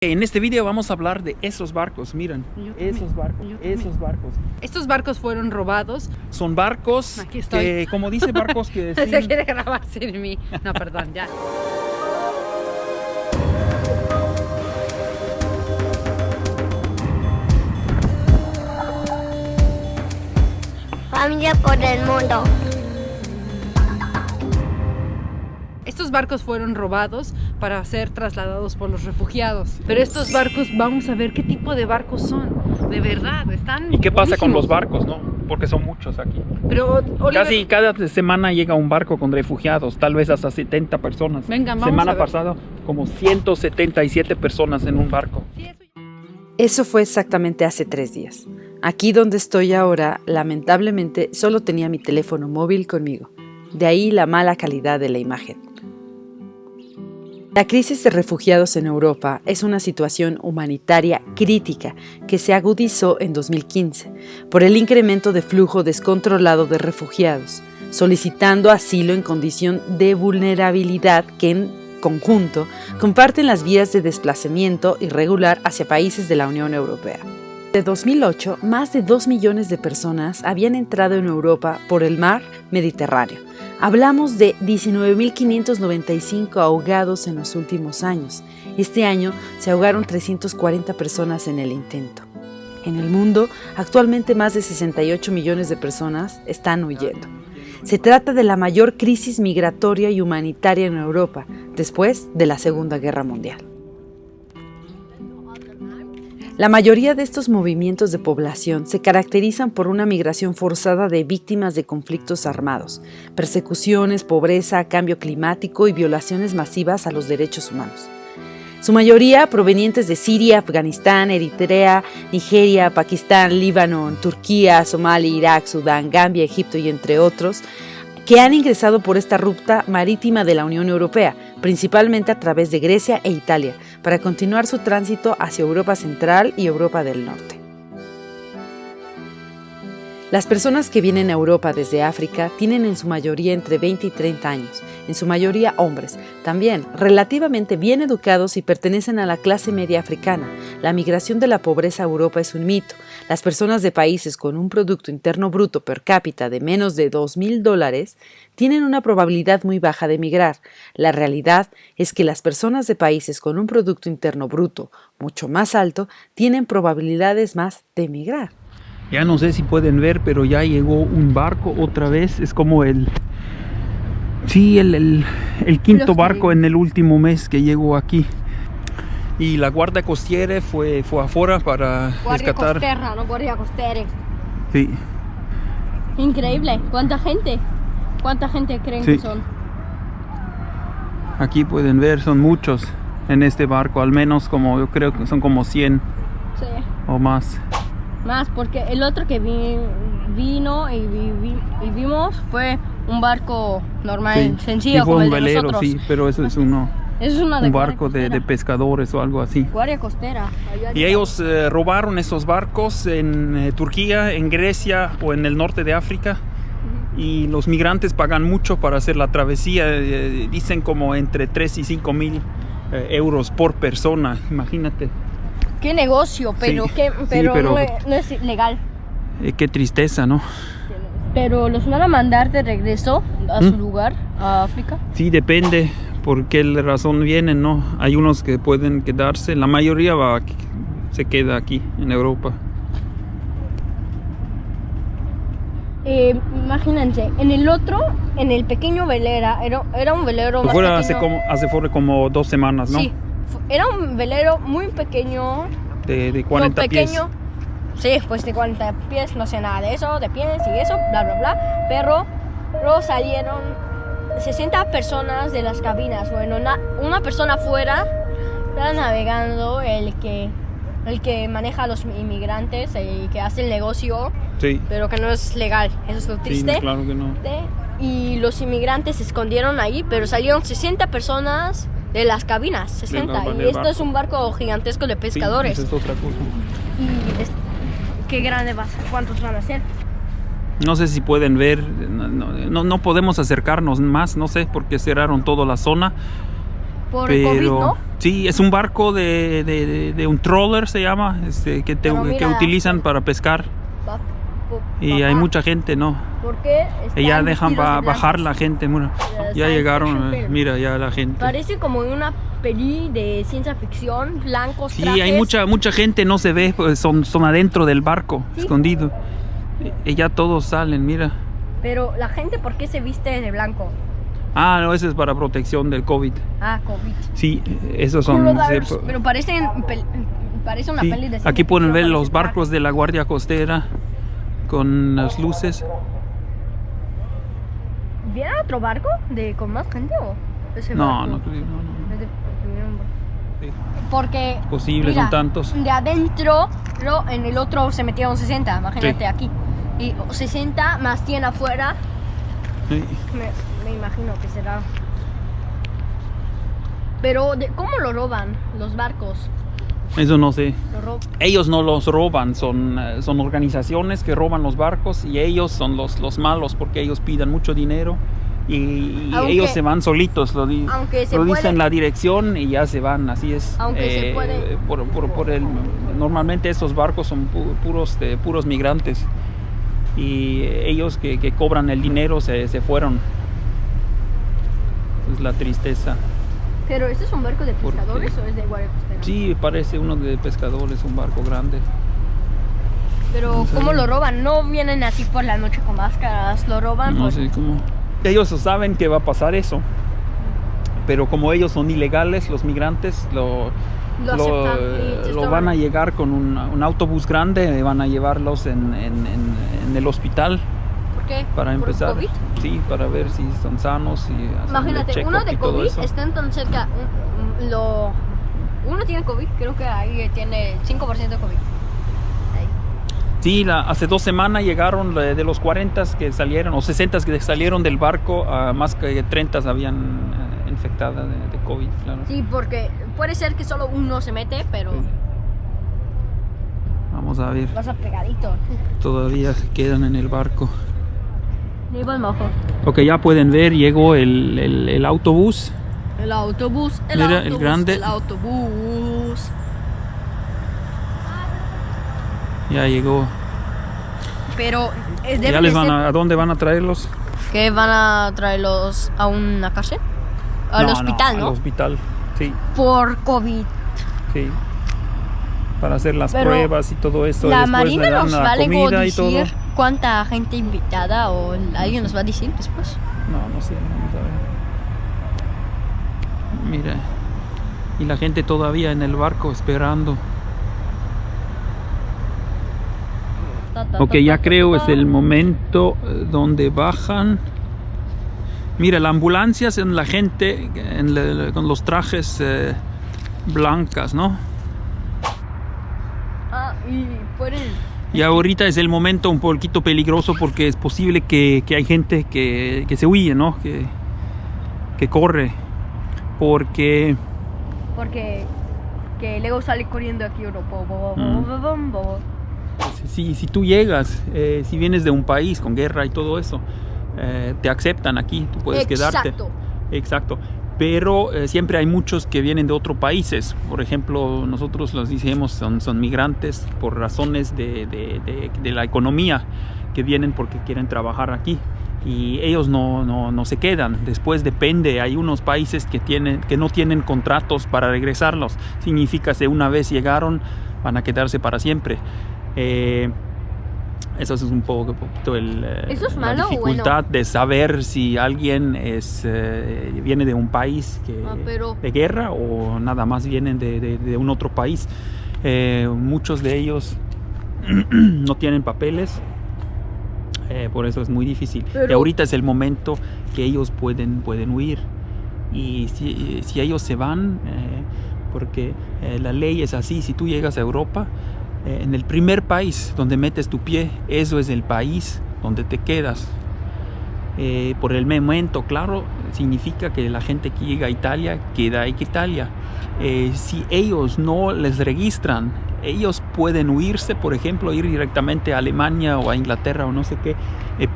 En este video vamos a hablar de esos barcos, miren, esos barcos. Estos barcos fueron robados. Son barcos que, como dice, barcos que... Se quiere grabar sin mí. No, perdón, ya. Familia por el mundo. Estos barcos fueron robados para ser trasladados por los refugiados. Pero estos barcos, vamos a ver qué tipo de barcos son. De verdad, están... ¿Y qué pasa con los buenísimos. barcos, no? Porque son muchos aquí. Pero, Oliver, Casi cada semana llega un barco con refugiados, tal vez hasta 70 personas. Vengan, vamos Semana a ver. pasada, como 177 personas en un barco. Eso fue exactamente hace 3 días. Aquí donde estoy ahora, lamentablemente, solo tenía mi teléfono móvil conmigo. De ahí la mala calidad de la imagen. La crisis de refugiados en Europa es una situación humanitaria crítica que se agudizó en 2015 por el incremento de flujo descontrolado de refugiados, solicitando asilo en condición de vulnerabilidad que en conjunto comparten las vías de desplazamiento irregular hacia países de la Unión Europea. De 2008, más de 2 millones de personas habían entrado en Europa por el mar Mediterráneo. Hablamos de 19.595 ahogados en los últimos años. Este año se ahogaron 340 personas en el intento. En el mundo, actualmente más de 68 millones de personas están huyendo. Se trata de la mayor crisis migratoria y humanitaria en Europa, después de la Segunda Guerra Mundial. La mayoría de estos movimientos de población se caracterizan por una migración forzada de víctimas de conflictos armados, persecuciones, pobreza, cambio climático y violaciones masivas a los derechos humanos. Su mayoría provenientes de Siria, Afganistán, Eritrea, Nigeria, Pakistán, Líbano, Turquía, Somalia, Irak, Sudán, Gambia, Egipto y entre otros, que han ingresado por esta ruta marítima de la Unión Europea, principalmente a través de Grecia e Italia, para continuar su tránsito hacia Europa Central y Europa del Norte. Las personas que vienen a Europa desde África tienen en su mayoría entre 20 y 30 años, en su mayoría hombres, también relativamente bien educados y pertenecen a la clase media africana. La migración de la pobreza a Europa es un mito. Las personas de países con un Producto Interno Bruto per cápita de menos de $2,000 tienen una probabilidad muy baja de migrar. La realidad es que las personas de países con un Producto Interno Bruto mucho más alto tienen probabilidades más de migrar. Ya no sé si pueden ver, pero ya llegó un barco otra vez. Es como el quinto barco en el último mes que llegó aquí. Y la guardia costiera fue afuera para rescatar. Guardia costera, no guardia costera. Sí. Increíble. ¿Cuánta gente? ¿Cuánta gente creen Sí. que son? Aquí pueden ver, son muchos en este barco. Al menos yo creo que son como 100 Sí. o más. Más, porque el otro que vino y vimos fue un barco normal, Sí. sencillo, Sí, fue como un el de velero, nosotros. sí, pero eso es Eso es una de un guardia barco de costera. pescadores o algo así. Guardia costera. Y ellos robaron esos barcos en Turquía, en Grecia o en el norte de África. Y los migrantes pagan mucho para hacer la travesía. Dicen como entre 3 y 5 mil euros por persona. Imagínate. Qué negocio, pero, Sí. pero, pero- no es legal. Qué tristeza, ¿no? Pero los van a mandar de regreso a su lugar, a África. Sí, depende por qué razón vienen, ¿no? Hay unos que pueden quedarse. La mayoría se queda aquí en Europa. Imagínense, en el pequeño velera, era un velero más Fuera pequeño. hace 2 semanas, ¿no? Sí, era un velero muy pequeño. De 40 pies. Sí, pues de 40 pies, no sé nada de eso, de pies y eso, bla, bla, bla. Pero luego salieron 60 personas de las cabinas. Bueno, una persona afuera, está navegando, el que maneja a los inmigrantes y que hace el negocio, Sí. pero que no es legal. Eso es lo Sí, triste. no, claro que no. Y los inmigrantes se escondieron ahí, pero salieron 60 personas de las cabinas, 60. Del Y esto barco. es un barco gigantesco de Sí, pescadores. esa es otra cosa. ¿Qué grande va a ser? ¿Cuántos van a ser? No sé si pueden ver, no podemos acercarnos más, no sé, porque cerraron toda la zona. Por el COVID, ¿no? Sí, es un barco de un trawler, se llama, que Pero mira, utilizan para pescar. Y hay Papá, mucha gente, ¿no? ¿por qué Y ya están dejan vestidos de bajar blancos? la gente. Mira, ya Science llegaron, fiction film. mira, ya la gente. Parece como una peli de ciencia ficción, blancos, Sí, trajes. hay mucha gente, no se ve, pues son adentro del barco, Sí. escondido. Y ya todos salen, mira. Pero la gente, ¿por qué se viste de blanco? Ah, no, ese es para protección del COVID. Ah, COVID. Sí, esos son... Coronavirus, pero parece una sí, peli de ciencia aquí pueden ficción, ver parece los barcos de la Guardia Costera con las luces. ¿Viene otro barco con más gente o ese No, barco? no creo, no. Es de- Sí. Porque Posible, mira, son tantos. de adentro, en el otro se metieron 60, imagínate Sí. aquí. Y 60 más 100 afuera, Sí. me imagino que será. Pero, ¿cómo lo roban los barcos? Eso no sé. Lo Ellos no los roban, son organizaciones que roban los barcos y ellos son los malos porque ellos piden mucho dinero y Aunque- ellos se van solitos, aunque se lo puede- dicen la dirección y ya se van, así es. Aunque se puede- Normalmente estos barcos son puros migrantes y ellos que cobran el dinero se fueron. Esa es la tristeza. Pero, ¿este es un barco de ¿Por qué? pescadores o es de guardia costera? Sí, parece uno de pescadores, un barco grande. Pero, Sí. ¿cómo lo roban? No vienen así por la noche con máscaras, lo roban No por... sé cómo. Ellos saben que va a pasar eso, pero como ellos son ilegales, los migrantes Lo aceptan y se lo estorban. van a llegar con un autobús grande y van a llevarlos en el hospital ¿Por qué? para ¿Por empezar. COVID? Sí, para ver si son sanos y hacerle Imagínate, check-up uno de y todo COVID eso. están tan cerca. Uno tiene COVID, creo que ahí tiene 5% de COVID. Ahí. Sí, hace 2 semanas llegaron de los 40 que salieron, o 60 que salieron del barco, a más que 30 habían infectadas de COVID, claro. Sí, porque puede ser que solo uno se mete, pero Vamos a ver, vas a pegadito. todavía quedan en el barco. Ni buen mojo. Ok, ya pueden ver, llegó el autobús. El autobús, Mira, el grande. el autobús. Ya llegó. Pero ¿Ya les a dónde van a traerlos? ¿Que van a traerlos a una cárcel? Al hospital, ¿no? Al hospital, sí, Por COVID. sí. Para hacer las Pero pruebas y todo eso. La Después Marina le dan nos la va a comida y todo. decir cuánta gente invitada o alguien nos va a decir después. No sé, vamos a ver. Mira. Y la gente todavía en el barco esperando. Ok, ya creo es el momento donde bajan. Mira, la ambulancia son la gente con los trajes blancas, ¿no? Ah, y pueden... Y ahorita es el momento un poquito peligroso porque es posible que hay gente que se huye, ¿no? Que corre. Porque que luego sale corriendo aquí Europa. si tú llegas, si vienes de un país con guerra y todo eso, te aceptan aquí, tú puedes quedarte. Exacto. Pero siempre hay muchos que vienen de otros países. Por ejemplo, nosotros los decimos son migrantes por razones de la economía, que vienen porque quieren trabajar aquí. Y ellos no se quedan. Después depende, hay unos países que no tienen contratos para regresarlos. Significa que una vez llegaron, van a quedarse para siempre. Eso es un poquito ¿Eso es la malo o dificultad de saber si alguien viene de un país de guerra o nada más vienen de un otro país. Muchos de ellos no tienen papeles, por eso es muy difícil. Y ahorita es el momento que ellos pueden huir. Y si ellos se van, porque la ley es así, si tú llegas a Europa, en el primer país donde metes tu pie, eso es el país donde te quedas. Por el momento, claro, significa que la gente que llega a Italia queda en Italia. Si ellos no les registran, ellos pueden huirse, por ejemplo, ir directamente a Alemania o a Inglaterra o no sé qué,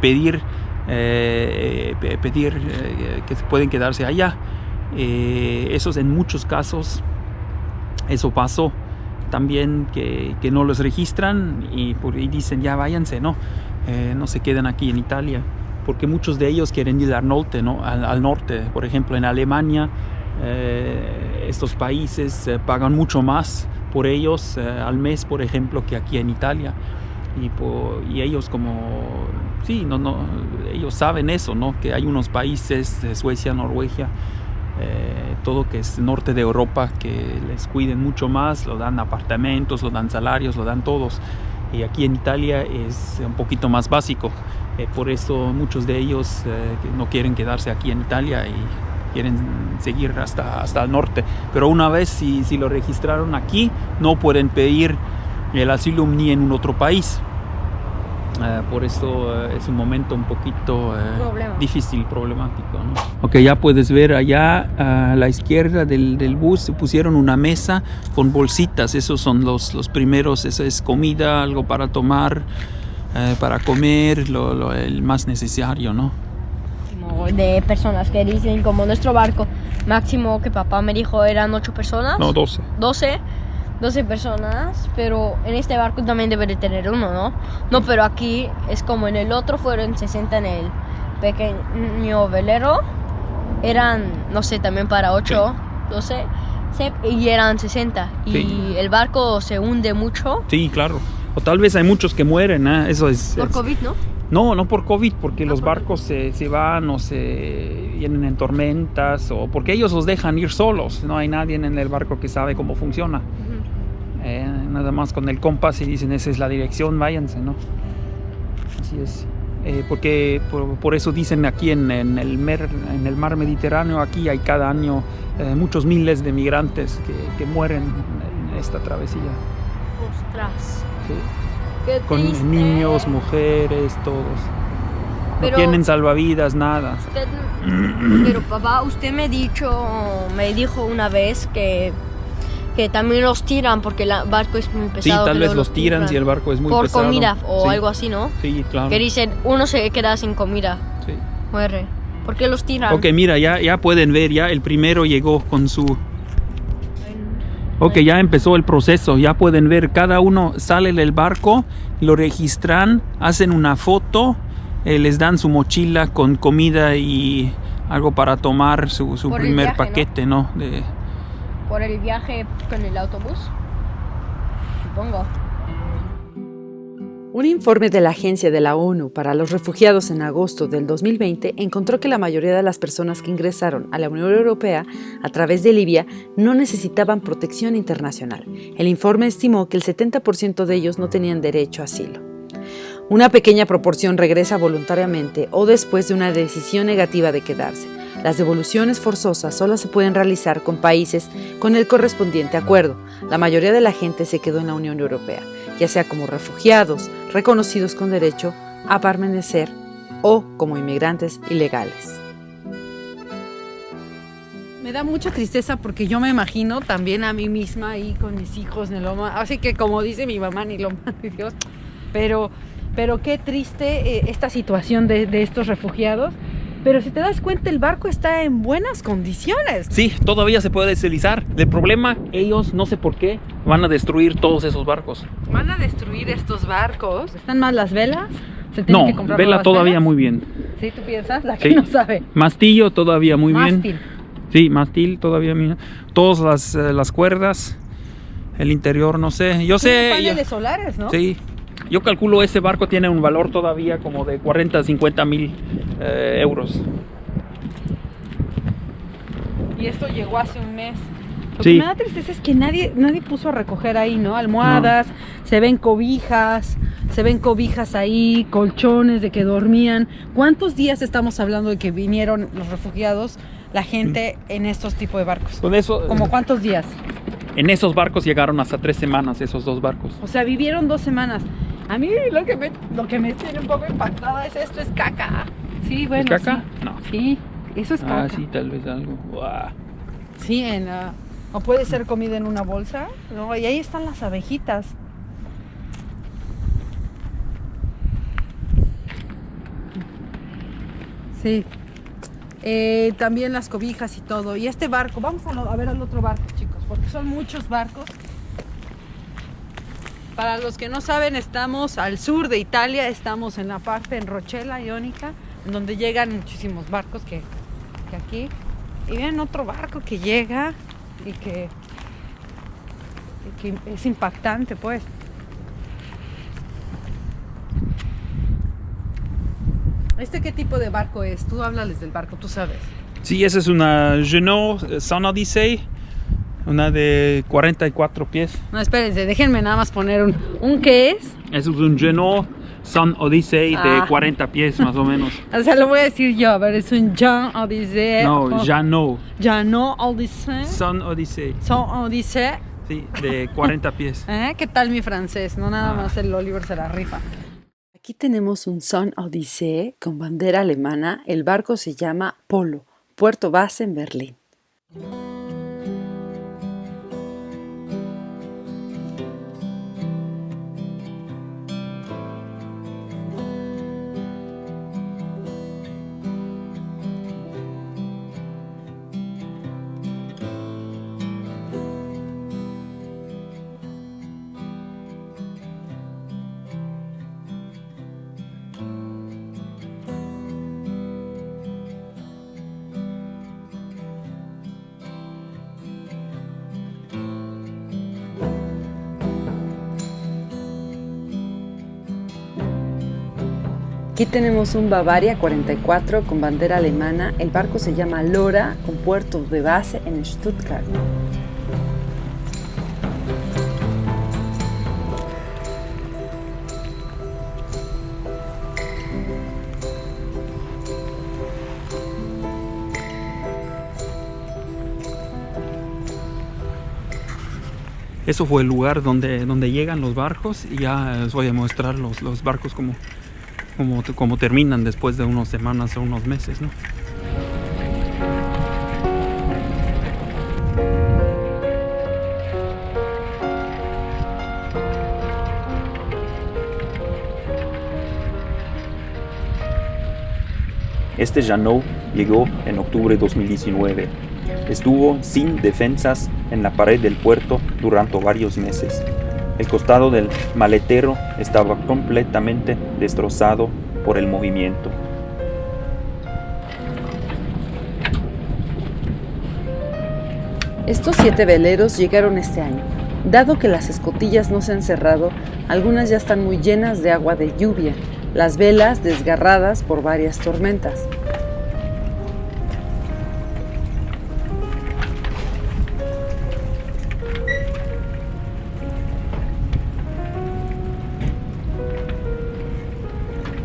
pedir que se pueden quedarse allá. Eso en muchos casos Eso pasó también, que no los registran y dicen ya váyanse, no se queden aquí en Italia, porque muchos de ellos quieren ir al norte, ¿no? Al norte. Por ejemplo, en Alemania, estos países pagan mucho más por ellos al mes, por ejemplo, que aquí en Italia. Y ellos ellos saben eso, ¿no? Que hay unos países, Suecia, Noruega, todo que es norte de Europa, que les cuiden mucho más, lo dan apartamentos, lo dan salarios, lo dan todos. Y aquí en Italia es un poquito más básico. Por eso muchos de ellos no quieren quedarse aquí en Italia y quieren seguir hasta el norte. Pero una vez si lo registraron aquí, no pueden pedir el asilo ni en un otro país. Por eso es un momento un poquito difícil, problemático, ¿no? Ok, ya puedes ver allá a la izquierda del bus se pusieron una mesa con bolsitas. Esos son los primeros, eso es comida, algo para tomar, para comer, el más necesario, ¿no? De personas que dicen, como nuestro barco máximo que papá me dijo eran 8 personas. No, 12 personas, pero en este barco también debe de tener uno, ¿no? No, pero aquí es como en el otro fueron 60 en el pequeño velero, eran, no sé, también para 8, 12, y eran 60, sí. Y el barco se hunde mucho. Sí, claro. O tal vez hay muchos que mueren, ¿eh? Eso es... Por COVID, ¿no? No por COVID, porque los barcos se van o se vienen en tormentas, o porque ellos los dejan ir solos. No hay nadie en el barco que sabe cómo funciona. Nada más con el compás y dicen esa es la dirección, váyanse, ¿no? Así es. Porque por eso dicen aquí en el mar Mediterráneo, aquí hay cada año muchos miles de migrantes que mueren en esta travesía. Ostras. Sí. Qué Con triste. niños, mujeres, todos. Pero no tienen salvavidas, nada. Pero papá, usted me dijo una vez que también los tiran porque el barco es muy pesado. Sí, tal que vez luego los tiran si el barco es muy pesado. Por comida o sí. algo así, ¿no? Sí, claro. Que dicen, uno se queda sin comida, Sí. muere. ¿Por qué los tiran? Ok, mira, ya pueden ver, ya el primero llegó con su... Ok, ya empezó el proceso, ya pueden ver, cada uno sale del barco, lo registran, hacen una foto, les dan su mochila con comida y algo para tomar, su primer viaje, paquete, ¿no? Por el viaje con el autobús, supongo. Un informe de la Agencia de la ONU para los Refugiados en agosto del 2020 encontró que la mayoría de las personas que ingresaron a la Unión Europea a través de Libia no necesitaban protección internacional. El informe estimó que el 70% de ellos no tenían derecho a asilo. Una pequeña proporción regresa voluntariamente o después de una decisión negativa de quedarse. Las devoluciones forzosas solo se pueden realizar con países con el correspondiente acuerdo. La mayoría de la gente se quedó en la Unión Europea, ya sea como refugiados, reconocidos con derecho a permanecer o como inmigrantes ilegales. Me da mucha tristeza porque yo me imagino también a mí misma ahí con mis hijos, ni lo más, así que como dice mi mamá, ni lo más de Dios, pero qué triste esta situación de estos refugiados. Pero si te das cuenta, el barco está en buenas condiciones. Sí, todavía se puede deslizar. El problema, ellos, no sé por qué, van a destruir todos esos barcos. Van a destruir estos barcos. ¿Están mal las velas? ¿Se tienen que comprar vela nuevas todavía velas? muy bien. ¿Sí, tú piensas? La que Sí. no sabe. Mastillo todavía muy bien. Mástil. Sí, mástil todavía bien. Todas las cuerdas, el interior, no sé. Yo Tiene sé. paneles solares, ¿no? Sí. Yo calculo ese barco tiene un valor todavía como de 40 a 50 mil euros. Y esto llegó hace un mes. Lo Sí. que me da tristeza es que nadie puso a recoger ahí, ¿no? Almohadas, se ven cobijas ahí, colchones de que dormían. ¿Cuántos días estamos hablando de que vinieron los refugiados, la gente en estos tipos de barcos? Con eso, ¿Cómo cuántos días? en esos barcos llegaron hasta 3 semanas, esos dos barcos. O sea, vivieron 2 semanas. A mí lo que me tiene un poco impactada es esto, es caca. Sí, bueno. ¿Es caca? Sí. No. Sí, eso es caca. Ah, sí, tal vez algo. Uah. Sí, o puede ser comida en una bolsa, ¿no? Y ahí están las abejitas. Sí. También las cobijas y todo. Y este barco, vamos a ver al otro barco, chicos. porque son muchos barcos. Para los que no saben, estamos al sur de Italia, estamos en la parte en Rochela Ionica, en donde llegan muchísimos barcos que aquí. Y ven otro barco que llega y que es impactante, pues. ¿Qué tipo de barco es? Tú háblales del barco, tú sabes. Sí, esa es una Jeanneau Sun Odyssey, una de 44 pies. No, espérense, déjenme nada más poner un ¿qué es? Eso es un Jeanneau Sun Odyssey de 40 pies más o menos. O sea, lo voy a decir yo, a ver, es un Jean Odyssey. No, Jeanneau. Jeanneau Odyssey. Sun Odyssey. Sun Odyssey. Sí, de 40 pies. ¿Qué tal mi francés? No nada más el Oliver se la rifa. Aquí tenemos un Sun Odyssey con bandera alemana. El barco se llama Polo, puerto base en Berlín. Aquí tenemos un Bavaria 44 con bandera alemana. El barco se llama Lora, con puerto de base en Stuttgart. Eso fue el lugar donde llegan los barcos y ya les voy a mostrar los barcos como terminan después de unas semanas o unos meses, ¿no? Este Jeanneau llegó en octubre de 2019. Estuvo sin defensas en la pared del puerto durante varios meses. El costado del maletero estaba completamente destrozado por el movimiento. Estos 7 veleros llegaron este año. Dado que las escotillas no se han cerrado, algunas ya están muy llenas de agua de lluvia, las velas desgarradas por varias tormentas.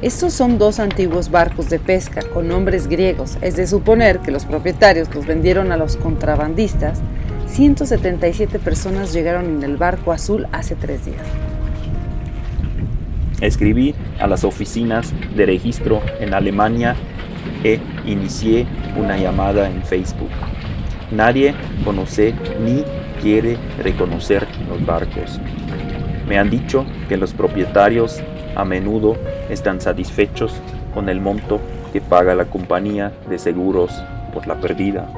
Estos son 2 antiguos barcos de pesca con nombres griegos. Es de suponer que los propietarios los vendieron a los contrabandistas. 177 personas llegaron en el barco azul hace 3 días. Escribí a las oficinas de registro en Alemania e inicié una llamada en Facebook. Nadie conoce ni quiere reconocer los barcos. Me han dicho que los propietarios a menudo están satisfechos con el monto que paga la compañía de seguros por la pérdida.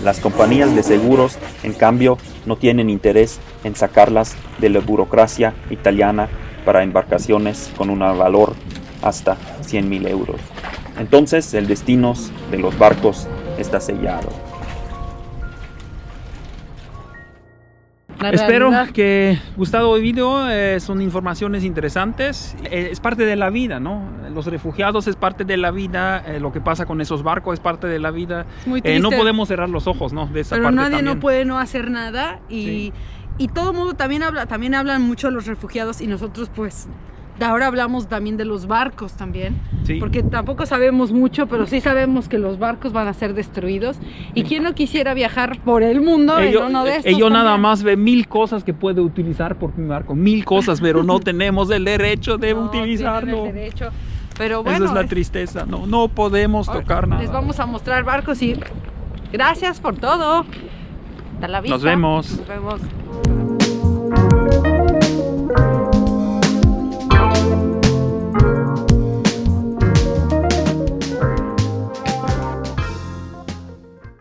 Las compañías de seguros, en cambio, no tienen interés en sacarlas de la burocracia italiana para embarcaciones con un valor hasta 100.000 euros. Entonces, el destino de los barcos está sellado. Espero que gustado el video, son informaciones interesantes, es parte de la vida, ¿no? Los refugiados es parte de la vida, lo que pasa con esos barcos es parte de la vida. Es muy triste. No podemos cerrar los ojos, ¿no? De esa pero parte nadie también. No puede no hacer nada y todo el mundo también hablan mucho de los refugiados y nosotros pues ahora hablamos también de los barcos también, porque tampoco sabemos mucho, pero sí sabemos que los barcos van a ser destruidos y quién no quisiera viajar por el mundo en uno de estos. Yo nada más ve 1000 cosas que puede utilizar por mi barco, 1000 cosas, pero no tenemos el derecho de utilizarlo. El derecho. Pero bueno, esa es la tristeza, no podemos tocar nada. Les vamos a mostrar barcos y gracias por todo. Hasta la vista. Nos vemos. Nos vemos.